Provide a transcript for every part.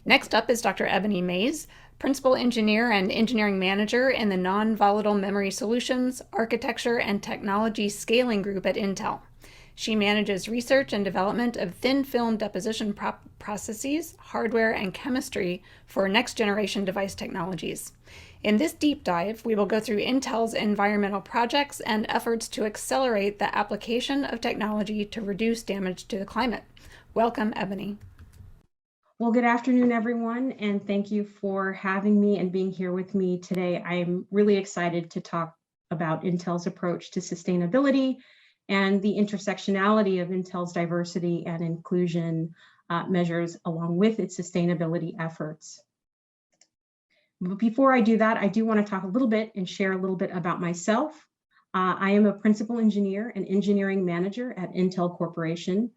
Next up is Dr. Ebony Mays, Principal Engineer and Engineering Manager in the Non-Volatile Memory Solutions, Architecture and Technology Scaling Group at Intel. She manages research and development of thin film deposition processes, hardware, and chemistry for next-generation device technologies. In this deep dive, we will go through Intel's environmental projects and efforts to accelerate the application of technology to reduce damage to the climate. Welcome, Ebony. Well, good afternoon, everyone, and thank you for having me and being here with me today. I'm really excited to talk about Intel's approach to sustainability and the intersectionality of Intel's diversity and inclusion measures along with its sustainability efforts. But before I do that, I do want to talk a little bit and share a little bit about myself. I am a principal engineer and engineering manager at Intel Corporation.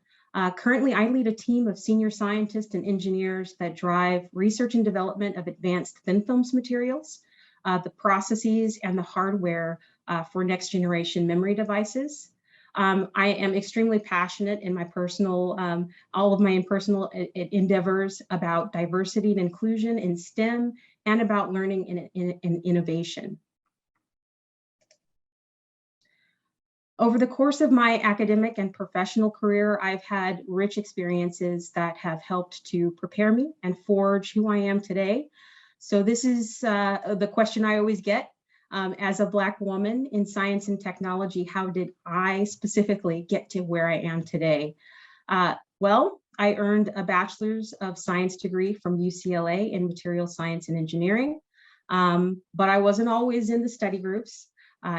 Currently, I lead a team of senior scientists and engineers that drive research and development of advanced thin films materials, the processes and the hardware for next generation memory devices. I am extremely passionate in my personal, all of my personal endeavors about diversity and inclusion in STEM and about learning and innovation. Over the course of my academic and professional career, I've had rich experiences that have helped to prepare me and forge who I am today. So this is the question I always get. As a Black woman in science and technology, how did I specifically get to where I am today? Well, I earned a bachelor's of science degree from UCLA in material science and engineering, but I wasn't always in the study groups.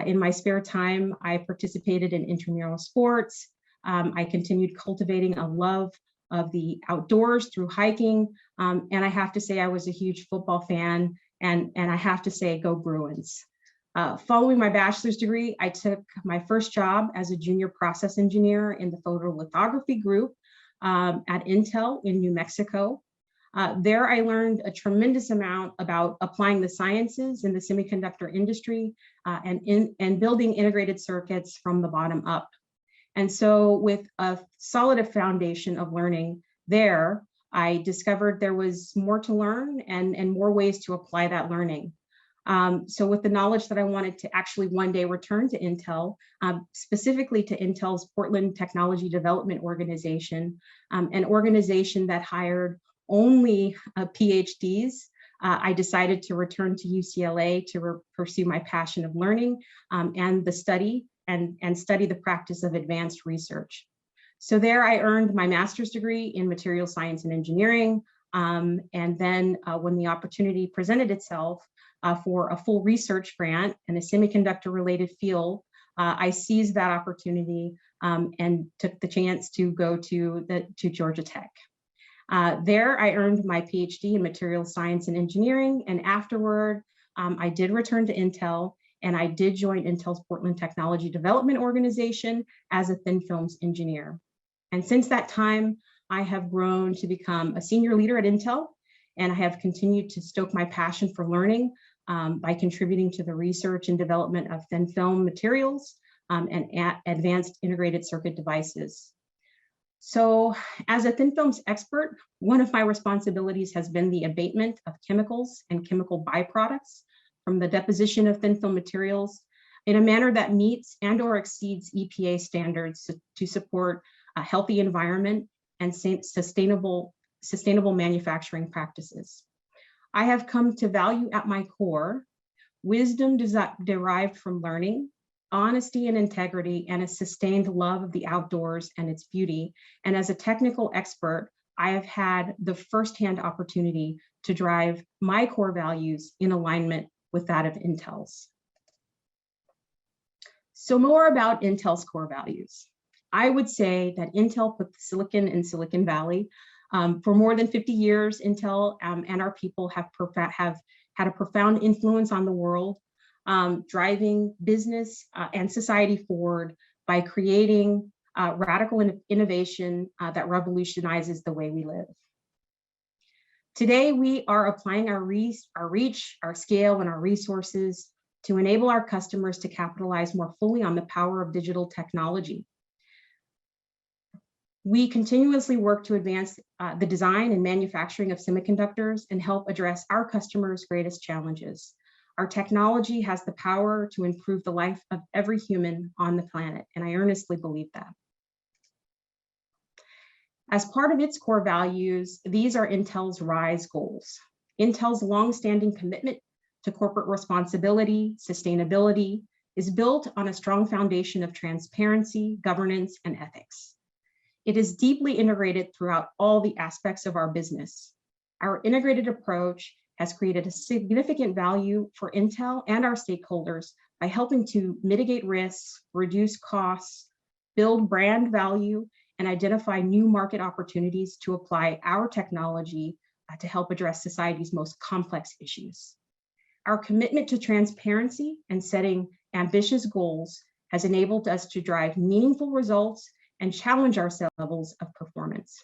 In my spare time, I participated in intramural sports. I continued cultivating a love of the outdoors through hiking. And I have to say I was a huge football fan, and I have to say, go Bruins. Following my bachelor's degree, I took my first job as a junior process engineer in the photolithography group at Intel in New Mexico. There I learned a tremendous amount about applying the sciences in the semiconductor industry and building integrated circuits from the bottom up. And so with a solid foundation of learning there, I discovered there was more to learn and more ways to apply that learning. So with the knowledge that I wanted to actually one day return to Intel, specifically to Intel's Portland Technology Development Organization, an organization that hired only PhDs, I decided to return to UCLA to pursue my passion of learning and the study and study the practice of advanced research. So there I earned my master's degree in material science and engineering. And then when the opportunity presented itself for a full research grant in a semiconductor related field, I seized that opportunity and took the chance to go to Georgia Tech. There I earned my PhD in material science and engineering, and afterward I did return to Intel and I did join Intel's Portland Technology Development Organization as a thin films engineer. And since that time, I have grown to become a senior leader at Intel, and I have continued to stoke my passion for learning by contributing to the research and development of thin film materials and advanced integrated circuit devices. So as a thin films expert, one of my responsibilities has been the abatement of chemicals and chemical byproducts from the deposition of thin film materials in a manner that meets and or exceeds EPA standards to support a healthy environment and sustainable manufacturing practices. I have come to value at my core wisdom derived from learning, honesty and integrity, and a sustained love of the outdoors and its beauty. And as a technical expert, I have had the firsthand opportunity to drive my core values in alignment with that of Intel's. So more about Intel's core values. I would say that Intel put silicon in Silicon Valley. For more than 50 years, Intel and our people have had a profound influence on the world, driving business and society forward by creating radical innovation that revolutionizes the way we live. Today, we are applying our reach, our scale, and our resources to enable our customers to capitalize more fully on the power of digital technology. We continuously work to advance the design and manufacturing of semiconductors and help address our customers' greatest challenges. Our technology has the power to improve the life of every human on the planet, and I earnestly believe that. As part of its core values, these are Intel's RISE goals. Intel's longstanding commitment to corporate responsibility, sustainability, is built on a strong foundation of transparency, governance, and ethics. It is deeply integrated throughout all the aspects of our business. Our integrated approach has created a significant value for Intel and our stakeholders by helping to mitigate risks, reduce costs, build brand value, and identify new market opportunities to apply our technology to help address society's most complex issues. Our commitment to transparency and setting ambitious goals has enabled us to drive meaningful results and challenge our levels of performance.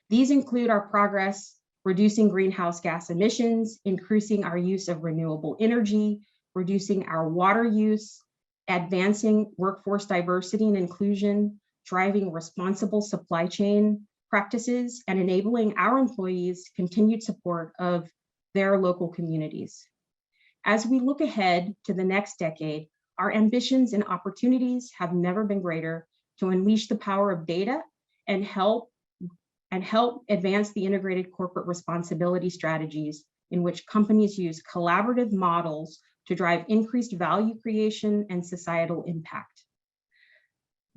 These include our progress reducing greenhouse gas emissions, increasing our use of renewable energy, reducing our water use, advancing workforce diversity and inclusion, driving responsible supply chain practices, and enabling our employees continued support of their local communities. As we look ahead to the next decade, our ambitions and opportunities have never been greater to unleash the power of data and help advance the integrated corporate responsibility strategies in which companies use collaborative models to drive increased value creation and societal impact.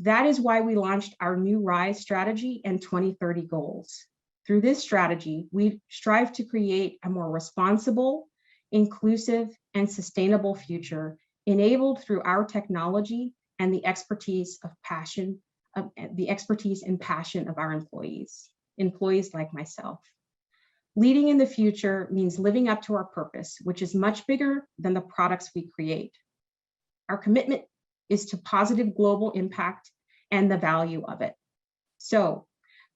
That is why we launched our new RISE strategy and 2030 goals. Through this strategy, we strive to create a more responsible, inclusive, and sustainable future enabled through our technology and the expertise and passion of our employees like myself. Leading in the future means living up to our purpose, which is much bigger than the products we create. Our commitment is to positive global impact and the value of it. So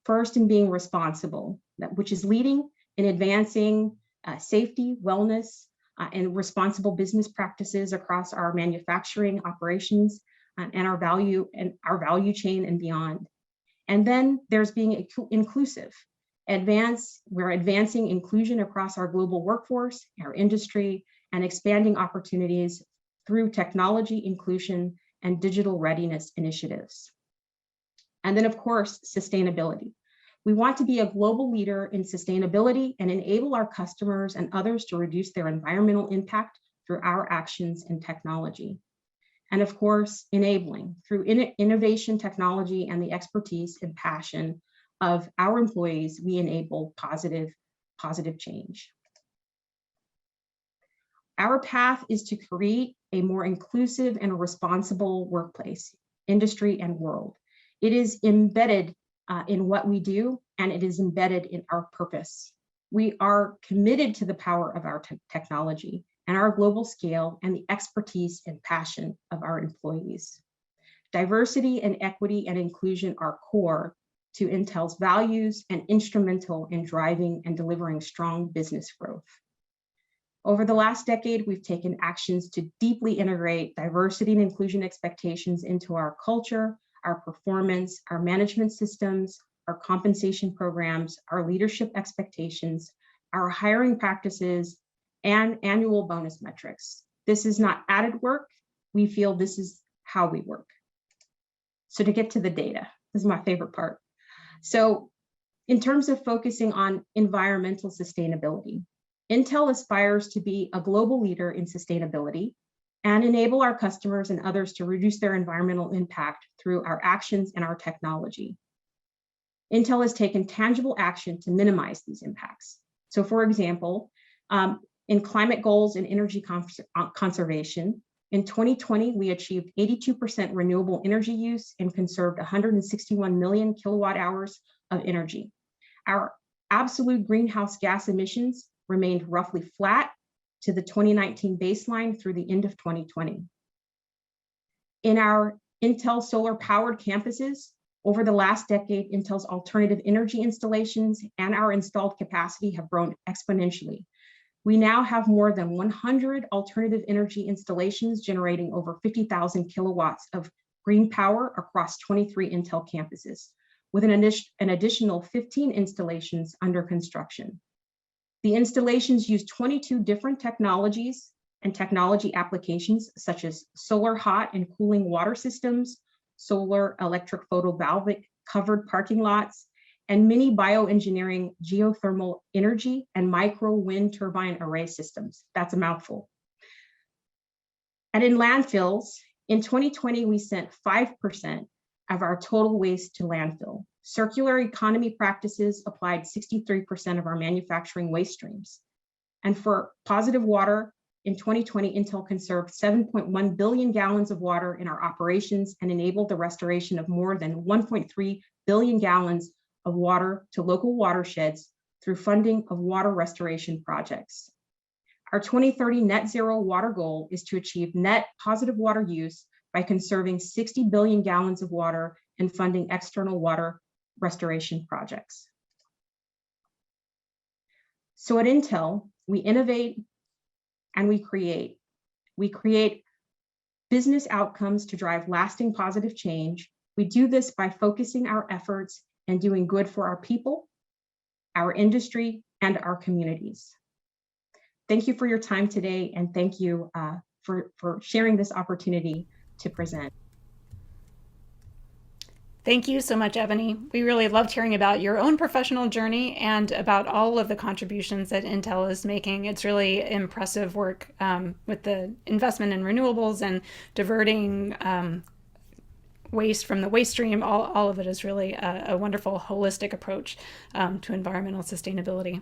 first, in being responsible, which is leading in advancing safety, wellness, and responsible business practices across our manufacturing operations and our value chain and beyond. And then there's being inclusive. We're advancing inclusion across our global workforce, our industry, and expanding opportunities through technology inclusion and digital readiness initiatives. And then, of course, sustainability. We want to be a global leader in sustainability and enable our customers and others to reduce their environmental impact through our actions and technology. And of course, enabling through innovation, technology, and the expertise and passion of our employees, we enable positive change. Our path is to create a more inclusive and responsible workplace, industry, and world. It is embedded in what we do, and it is embedded in our purpose. We are committed to the power of our technology and our global scale and the expertise and passion of our employees. Diversity and equity and inclusion are core to Intel's values and instrumental in driving and delivering strong business growth. Over the last decade, we've taken actions to deeply integrate diversity and inclusion expectations into our culture, our performance, our management systems, our compensation programs, our leadership expectations, our hiring practices, and annual bonus metrics. This is not added work. We feel this is how we work. So to get to the data, this is my favorite part. So in terms of focusing on environmental sustainability, Intel aspires to be a global leader in sustainability and enable our customers and others to reduce their environmental impact through our actions and our technology. Intel has taken tangible action to minimize these impacts. So for example, in climate goals and energy conservation, in 2020, we achieved 82% renewable energy use and conserved 161 million kilowatt hours of energy. Our absolute greenhouse gas emissions remained roughly flat to the 2019 baseline through the end of 2020. In our Intel solar powered campuses, over the last decade, Intel's alternative energy installations and our installed capacity have grown exponentially. We now have more than 100 alternative energy installations generating over 50,000 kilowatts of green power across 23 Intel campuses. with an additional 15 installations under construction. The installations use 22 different technologies and technology applications, such as solar hot and cooling water systems, solar electric photovoltaic covered parking lots, and mini bioengineering geothermal energy and micro wind turbine array systems. That's a mouthful. And in landfills, in 2020, we sent 5% of our total waste to landfill. Circular economy practices applied 63% of our manufacturing waste streams. And for positive water, in 2020, Intel conserved 7.1 billion gallons of water in our operations and enabled the restoration of more than 1.3 billion gallons of water to local watersheds through funding of water restoration projects. Our 2030 net zero water goal is to achieve net positive water use by conserving 60 billion gallons of water and funding external water restoration projects. So at Intel, we innovate and we create. We create business outcomes to drive lasting positive change. We do this by focusing our efforts and doing good for our people, our industry, and our communities. Thank you for your time today, and thank you for sharing this opportunity to present. Thank you so much, Ebony. We really loved hearing about your own professional journey and about all of the contributions that Intel is making. It's really impressive work with the investment in renewables and diverting waste from the waste stream. All of it is really a wonderful holistic approach to environmental sustainability.